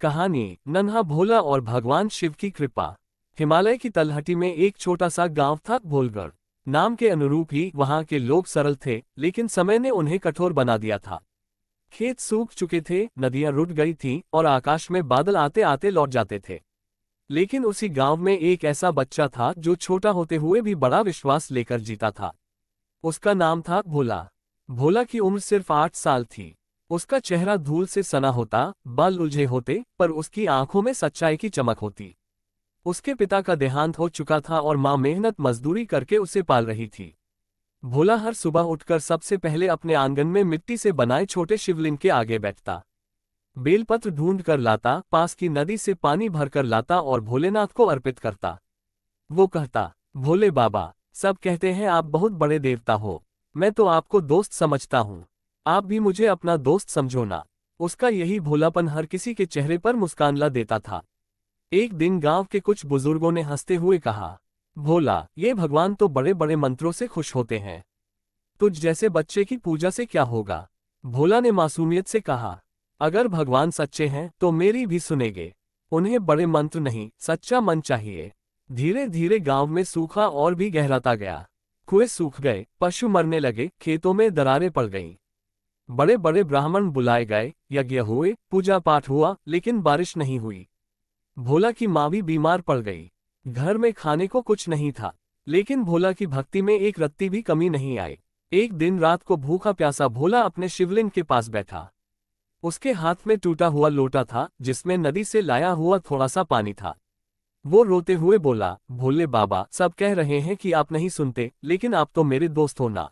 कहानी नन्हा भोला और भगवान शिव की कृपा। हिमालय की तलहटी में एक छोटा सा गांव था भोलगढ़। नाम के अनुरूप ही वहां के लोग सरल थे, लेकिन समय ने उन्हें कठोर बना दिया था। खेत सूख चुके थे, नदियां रुट गई थीं और आकाश में बादल आते आते लौट जाते थे। लेकिन उसी गांव में एक ऐसा बच्चा था जो छोटा होते हुए भी बड़ा विश्वास लेकर जीता था। उसका नाम था भोला। भोला की उम्र सिर्फ 8 साल थी। उसका चेहरा धूल से सना होता, बाल उलझे होते, पर उसकी आंखों में सच्चाई की चमक होती। उसके पिता का देहांत हो चुका था और मां मेहनत मजदूरी करके उसे पाल रही थी। भोला हर सुबह उठकर सबसे पहले अपने आंगन में मिट्टी से बनाए छोटे शिवलिंग के आगे बैठता। बेलपत्र ढूंढ कर लाता, पास की नदी से पानी भरकर लाता और भोलेनाथ को अर्पित करता। वो कहता, भोले बाबा, सब कहते हैं आप बहुत बड़े देवता हो। मैं तो आपको दोस्त समझता हूँ। आप भी मुझे अपना दोस्त समझो ना। उसका यही भोलापन हर किसी के चेहरे पर मुस्कान ला देता था। एक दिन गांव के कुछ बुजुर्गों ने हंसते हुए कहा, भोला, ये भगवान तो बड़े बड़े मंत्रों से खुश होते हैं, तुझ जैसे बच्चे की पूजा से क्या होगा। भोला ने मासूमियत से कहा, अगर भगवान सच्चे हैं तो मेरी भी सुनेंगे। उन्हें बड़े मंत्र नहीं, सच्चा मन चाहिए। धीरे धीरे गांव में सूखा और भी गहराता गया। कुएं सूख गए, पशु मरने लगे, खेतों में दरारें पड़ गईं। बड़े बड़े ब्राह्मण बुलाए गए, यज्ञ हुए, पूजा पाठ हुआ, लेकिन बारिश नहीं हुई। भोला की माँ भी बीमार पड़ गई। घर में खाने को कुछ नहीं था, लेकिन भोला की भक्ति में एक रत्ती भी कमी नहीं आई। एक दिन रात को भूखा प्यासा भोला अपने शिवलिंग के पास बैठा। उसके हाथ में टूटा हुआ लोटा था, जिसमें नदी से लाया हुआ थोड़ा सा पानी था। वो रोते हुए बोला, भोले बाबा, सब कह रहे हैं कि आप नहीं सुनते, लेकिन आप तो मेरे दोस्त हो ना।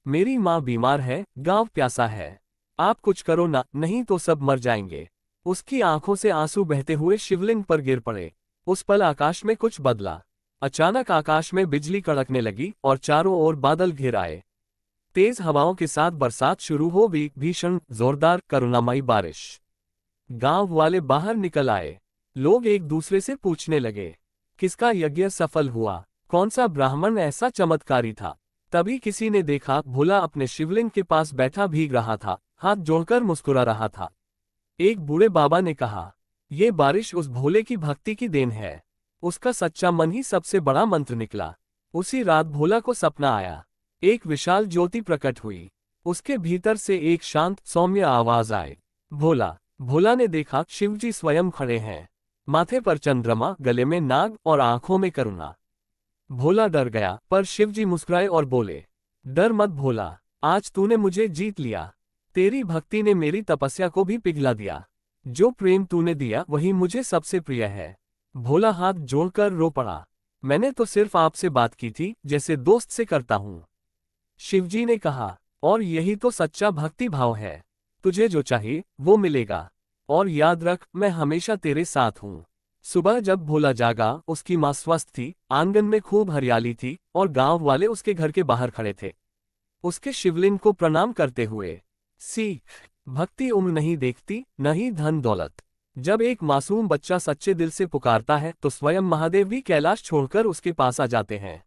मेरी माँ बीमार है, गांव प्यासा है। आप कुछ करो ना, नहीं तो सब मर जाएंगे। उसकी आंखों से आंसू बहते हुए शिवलिंग पर गिर पड़े। उस पल आकाश में कुछ बदला। अचानक आकाश में बिजली कड़कने लगी और चारों ओर बादल घिर आए। तेज हवाओं के साथ बरसात शुरू हो गई, भीषण, जोरदार, करुणामयी बारिश। गांव वाले बाहर निकल आए। लोग एक दूसरे से पूछने लगे, किसका यज्ञ सफल हुआ, कौन सा ब्राह्मण ऐसा चमत्कारी था। तभी किसी ने देखा, भोला अपने शिवलिंग के पास बैठा भीग रहा था, हाथ जोड़कर मुस्कुरा रहा था। एक बूढ़े बाबा ने कहा, ये बारिश उस भोले की भक्ति की देन है। उसका सच्चा मन ही सबसे बड़ा मंत्र निकला। उसी रात भोला को सपना आया। एक विशाल ज्योति प्रकट हुई। उसके भीतर से एक शांत सौम्य आवाज आई, भोला। भोला ने देखा, शिवजी स्वयं खड़े हैं। माथे पर चंद्रमा, गले में नाग और आंखों में करुणा। भोला डर गया, पर शिवजी मुस्कुराए और बोले, डर मत भोला, आज तूने मुझे जीत लिया। तेरी भक्ति ने मेरी तपस्या को भी पिघला दिया। जो प्रेम तूने दिया वही मुझे सबसे प्रिय है। भोला हाथ जोड़कर रो पड़ा, मैंने तो सिर्फ आपसे बात की थी, जैसे दोस्त से करता हूँ। शिवजी ने कहा, और यही तो सच्चा भक्ति भाव है। तुझे जो चाहिए वो मिलेगा। और याद रख, मैं हमेशा तेरे साथ हूँ। सुबह जब भोला जागा, उसकी माँ स्वस्थ थी, आंगन में खूब हरियाली थी और गांव वाले उसके घर के बाहर खड़े थे, उसके शिवलिंग को प्रणाम करते हुए। सीख, भक्ति उम्र नहीं देखती, न ही धन दौलत। जब एक मासूम बच्चा सच्चे दिल से पुकारता है तो स्वयं महादेव भी कैलाश छोड़कर उसके पास आ जाते हैं।